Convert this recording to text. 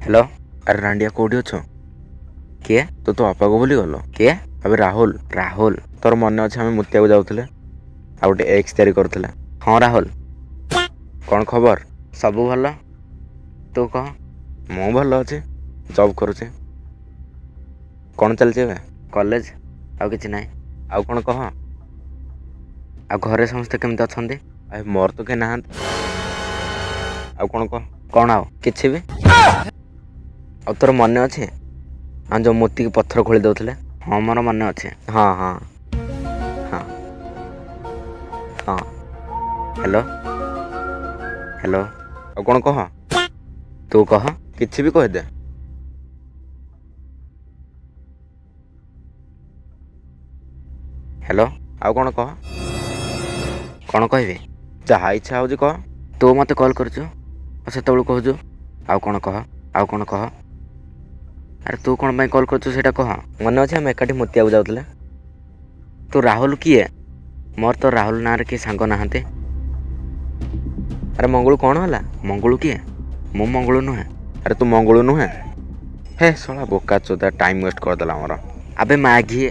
Hello. अरे रांडिया कोठी अछ? किए तू तो अपा को बोली गल किए? अबे राहुल राहुल तोर मन अच्छे आम मुतिया जाऊे आ गए एक्स तैयारी करुले। हाँ राहुल कौन खबर? सबू भल। तू कह। मु भल अच्छे जॉब करुचे। कौन चलती ए कॉलेज आउ कि ना आउ कौन कह आ घरे समस्ते केमती अच्छा? मोर तो कहीं ना आउ कौन कह कौन आउ किसी भी आ तोर मन अच्छे हाँ जो मोती की पत्थर खोली दौले? हाँ मोर मन अच्छे। हाँ हाँ हाँ हाँ। हेलो हेलो आ कौन कह तू कह किसी भी कहदे। हेलो आउ कौन कह कौन कहबी जहाँ इच्छा हो कह। तू मत कॉल करचु से कहचु आउ कौन कह आउ कौन कह। अरे तू कौन पर कॉल करचु से कह। मन अच्छे आम एकाठी मुतिया जाऊे। तू राहुल किए? मोर तो राहुल ना किए सांग नहांती। अरे मंगलू कौन है? मंगलू किए? मु मंगलू नुहे। अरे तू मंगलू नुहे? हे शला बोका चोदा टाइम वेस्ट करदेला मोर। अबे माघी